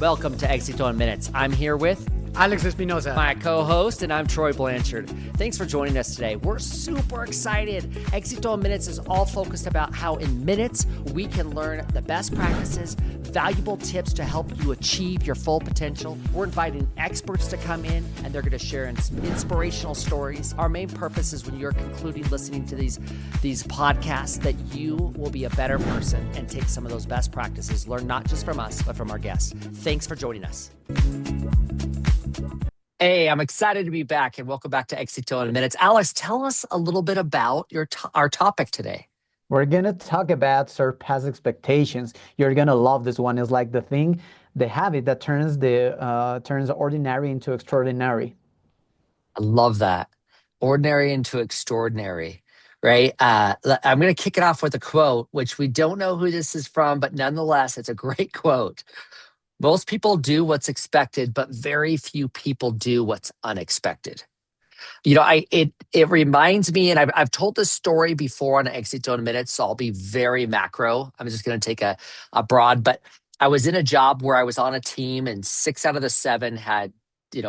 Welcome to Éxito in Minutes. I'm here with Alex Espinoza, my co-host, and I'm Troy Blanchard. Thanks for joining us today. We're super excited. Éxito in Minutes is all focused about how in minutes we can learn the best practices, valuable tips to help you achieve your full potential. We're inviting experts to come in, and they're going to share inspirational stories. Our main purpose is when you're concluding listening to these podcasts that you will be a better person and take some of those best practices, learn not just from us, but from our guests. Thanks for joining us. Hey, I'm excited to be back, and welcome back to Éxito in Minutes. Alex, tell us a little bit about our topic today. We're going to talk about surpass expectations. You're going to love this one. It's like the habit that turns the ordinary into extraordinary. I love that. Ordinary into extraordinary, right? I'm going to kick it off with a quote, which we don't know who this is from, but nonetheless, it's a great quote. Most people do what's expected, but very few people do what's unexpected. You know, it reminds me, and I've told this story before on Éxito in Minutes, so I'll be very macro. I'm just going to take a broad, but I was in a job where I was on a team, and 6 out of the 7 had,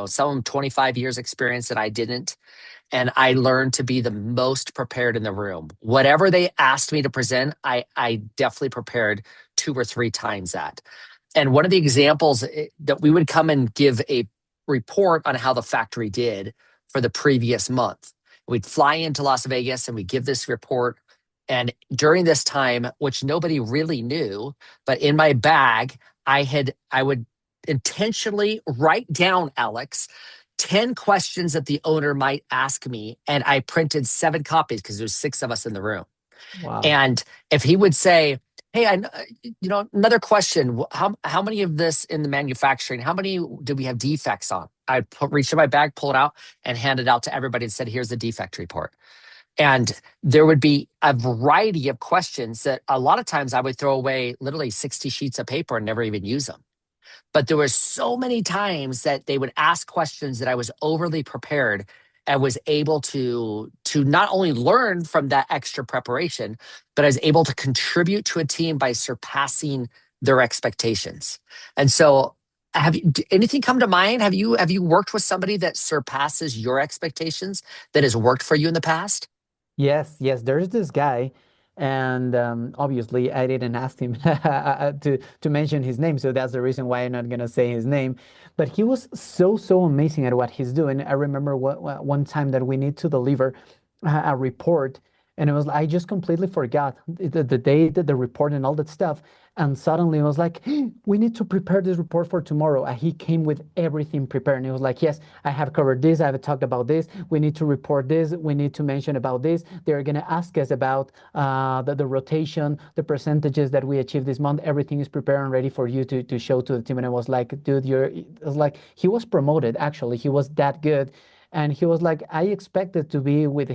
some of them 25 years experience, and I didn't. And I learned to be the most prepared in the room. Whatever they asked me to present, I definitely prepared 2 or 3 times that. And one of the examples that we would come and give a report on how the factory did for the previous month. We'd fly into Las Vegas and we'd give this report. And during this time, which nobody really knew, but in my bag, I would intentionally write down, Alex, 10 questions that the owner might ask me. And I printed 7 copies because there's 6 of us in the room. Wow. And if he would say, hey, another question. How many of this in the manufacturing? How many do we have defects on? I'd reach in my bag, pull it out, and hand it out to everybody and said, here's the defect report. And there would be a variety of questions that a lot of times I would throw away literally 60 sheets of paper and never even use them. But there were so many times that they would ask questions that I was overly prepared and was able to not only learn from that extra preparation, but I was able to contribute to a team by surpassing their expectations. And so anything come to mind? Have you worked with somebody that surpasses your expectations that has worked for you in the past? Yes. There's this guy, and obviously I didn't ask him to mention his name, so that's the reason why I'm not gonna say his name. But he was so amazing at what he's doing. I remember one time that we need to deliver a report, and it was I just completely forgot the date, the report, and all that stuff. And suddenly it was like, we need to prepare this report for tomorrow. And he came with everything prepared. And he was like, yes, I have covered this. I have talked about this. We need to report this. We need to mention about this. They're going to ask us about the rotation, the percentages that we achieved this month. Everything is prepared and ready for you to show to the team. And I was like, dude, it was like he was promoted. Actually, he was that good. And he was like, I expected to be with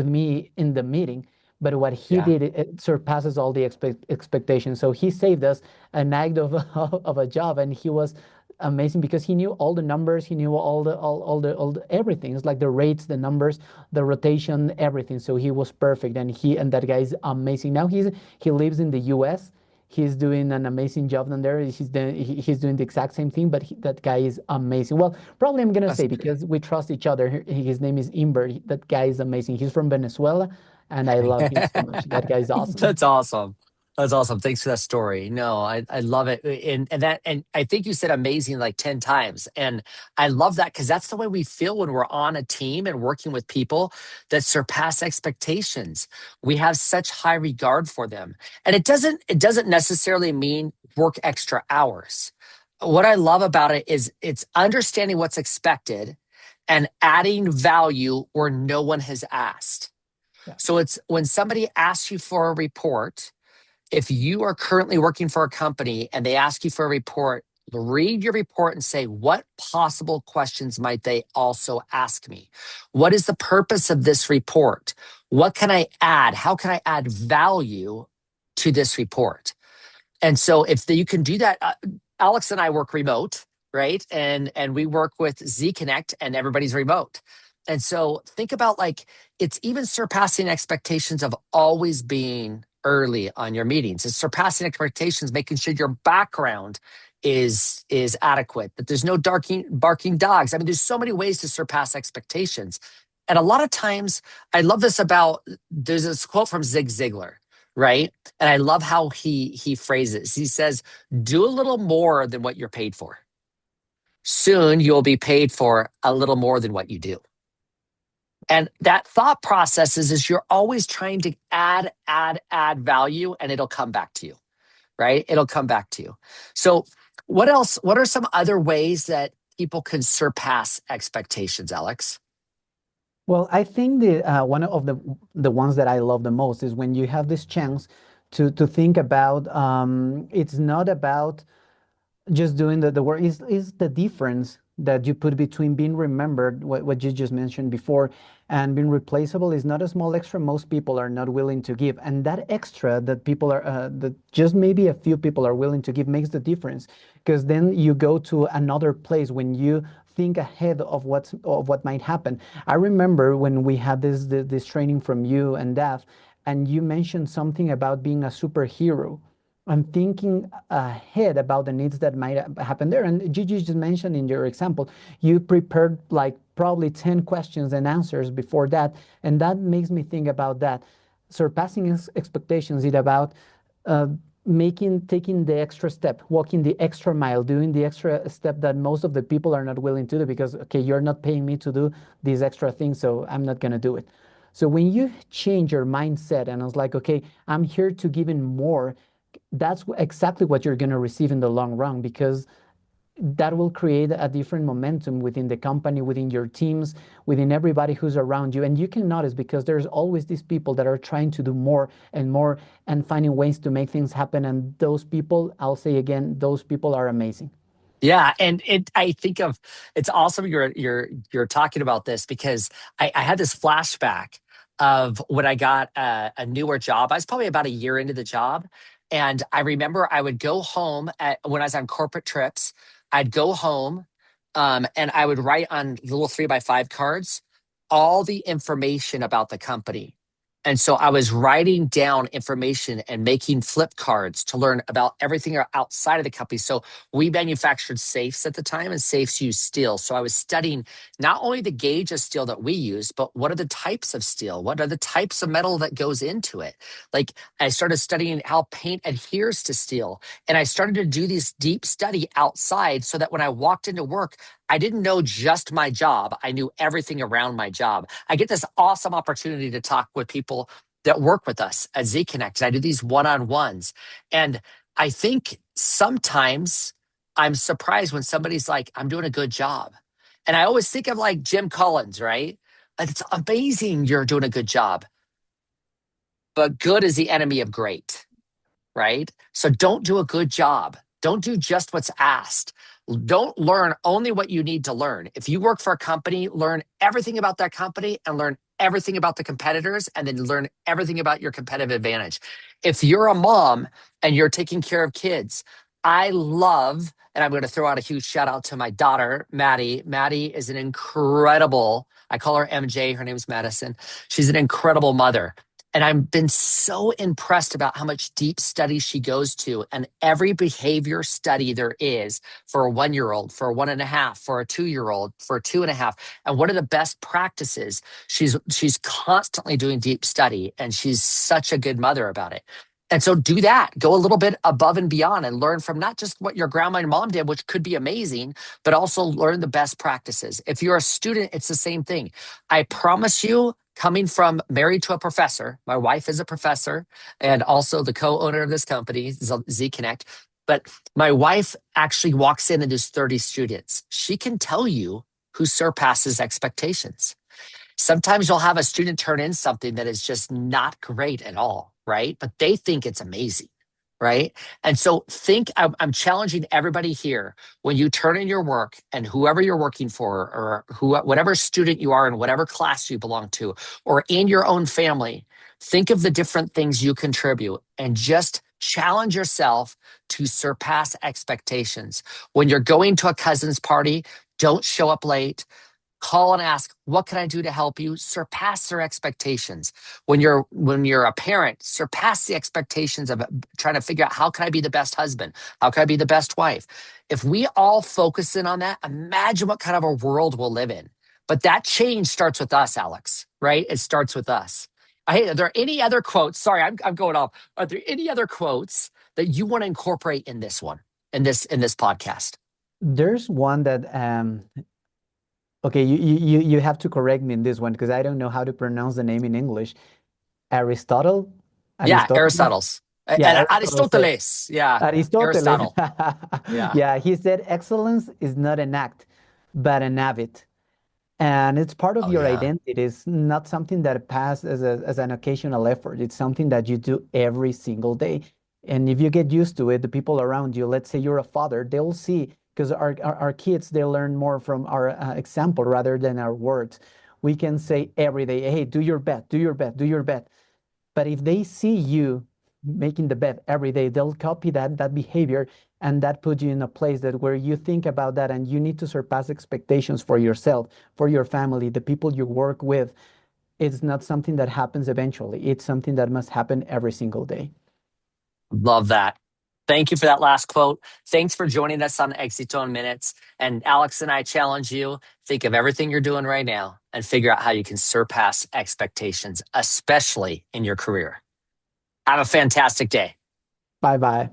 me in the meeting. But what he did, it surpasses all the expectations. So he saved us a night of a job, and he was amazing because he knew all the numbers, he knew all the everything. It's like the rates, the numbers, the rotation, everything. So he was perfect, and that guy is amazing. Now he lives in the U.S. He's doing an amazing job down there. He's doing the exact same thing, but that guy is amazing. Well, probably I'm gonna say because we trust each other. His name is Imber. That guy is amazing. He's from Venezuela. And I love him so much. That guy's awesome. That's awesome. That's awesome. Thanks for that story. No, I love it. And I think you said amazing like 10 times. And I love that because that's the way we feel when we're on a team and working with people that surpass expectations. We have such high regard for them. And it doesn't necessarily mean work extra hours. What I love about it is it's understanding what's expected and adding value where no one has asked. Yeah. So it's when somebody asks you for a report, if you are currently working for a company and they ask you for a report, read your report and say, what possible questions might they also ask me? What is the purpose of this report? What can I add? How can I add value to this report? And so if you can do that, Alex and I work remote, right? And we work with Z Connect and everybody's remote. And so think about like, it's even surpassing expectations of always being early on your meetings. It's surpassing expectations, making sure your background is adequate, that there's no barking dogs. I mean, there's so many ways to surpass expectations. And a lot of times, I love this about, there's this quote from Zig Ziglar, right? And I love how he phrases. He says, do a little more than what you're paid for. Soon you'll be paid for a little more than what you do. And that thought process is you're always trying to add value, and it'll come back to you, right? It'll come back to you. So what else? What are some other ways that people can surpass expectations, Alex? Well, I think the one of the ones that I love the most is when you have this chance to think about it's not about just doing the work is the difference that you put between being remembered, what you just mentioned before, and being replaceable is not a small extra most people are not willing to give. And that extra that people are, that just maybe a few people are willing to give makes the difference. Because then you go to another place when you think ahead of what might happen. I remember when we had this training from you and Daph, and you mentioned something about being a superhero. I'm thinking ahead about the needs that might happen there. And Gigi just mentioned in your example, you prepared like probably 10 questions and answers before that. And that makes me think about that. Surpassing expectations is about uh, taking the extra step, walking the extra mile, doing the extra step that most of the people are not willing to do because, okay, you're not paying me to do these extra things, so I'm not going to do it. So when you change your mindset and I was like, okay, I'm here to give in more, that's exactly what you're going to receive in the long run because that will create a different momentum within the company, within your teams, within everybody who's around you. And you can notice because there's always these people that are trying to do more and more and finding ways to make things happen. And those people, I'll say again, those people are amazing. Yeah, and I think of it's awesome you're talking about this because I had this flashback of when I got a newer job. I was probably about a year into the job, and I remember I would go home when I was on corporate trips. I'd go home, and I would write on little 3x5 cards all the information about the company. And so I was writing down information and making flip cards to learn about everything outside of the company. So we manufactured safes at the time, and safes use steel. So I was studying not only the gauge of steel that we use, but what are the types of steel? What are the types of metal that goes into it? Like I started studying how paint adheres to steel. And I started to do this deep study outside so that when I walked into work, I didn't know just my job. I knew everything around my job. I get this awesome opportunity to talk with people that work with us at Z Connect. I do these one-on-ones. And I think sometimes I'm surprised when somebody's like, I'm doing a good job. And I always think of like Jim Collins, right? It's amazing you're doing a good job, but good is the enemy of great, right? So don't do a good job. Don't do just what's asked. Don't learn only what you need to learn. If you work for a company, learn everything about that company and learn everything about the competitors and then learn everything about your competitive advantage. If you're a mom and you're taking care of kids, I love, and I'm going to throw out a huge shout out to my daughter, Maddie. Maddie is an incredible, I call her MJ, her name's Madison. She's an incredible mother. And I've been so impressed about how much deep study she goes to. And every behavior study there is for a 1 year old, for a 1.5, for a 2 year old, for a 2.5. And what are the best practices? She's constantly doing deep study and she's such a good mother about it. And so do that. Go a little bit above and beyond and learn from not just what your grandma and mom did, which could be amazing, but also learn the best practices. If you're a student, it's the same thing. I promise you, coming from married to a professor, my wife is a professor and also the co-owner of this company, Z Connect. But my wife actually walks in and there's 30 students. She can tell you who surpasses expectations. Sometimes you'll have a student turn in something that is just not great at all, right? But they think it's amazing, right? And so I'm challenging everybody here when you turn in your work and whoever you're working for or whatever student you are in whatever class you belong to or in your own family, think of the different things you contribute and just challenge yourself to surpass expectations. When you're going to a cousin's party, don't show up late. Call and ask, what can I do to help you? Surpass their expectations. When you're a parent, surpass the expectations of trying to figure out, how can I be the best husband? How can I be the best wife? If we all focus in on that, imagine what kind of a world we'll live in. But that change starts with us, Alex, right? It starts with us. Hey, are there any other quotes? Sorry, I'm going off. Are there any other quotes that you want to incorporate in this one, in this podcast? There's one that okay, you have to correct me in this one because I don't know how to pronounce the name in English. Aristotle? Yeah, Aristotle? Aristotle's. Yeah, Aristotle said, Aristoteles. Yeah, Aristotle. Aristotle. Yeah. Yeah, he said excellence is not an act, but an habit. And it's part of Oh, your yeah. identity. It's not something that passes as an occasional effort. It's something that you do every single day. And if you get used to it, the people around you, let's say you're a father, they'll see, because our kids, they learn more from our example rather than our words. We can say every day, hey, do your best, do your best, do your best. But if they see you making the bet every day, they'll copy that behavior, and that puts you in a place that where you think about that, and you need to surpass expectations for yourself, for your family, the people you work with. It's not something that happens eventually. It's something that must happen every single day. Love that. Thank you for that last quote. Thanks for joining us on Éxito in Minutes. And Alex and I challenge you, think of everything you're doing right now and figure out how you can surpass expectations, especially in your career. Have a fantastic day. Bye bye.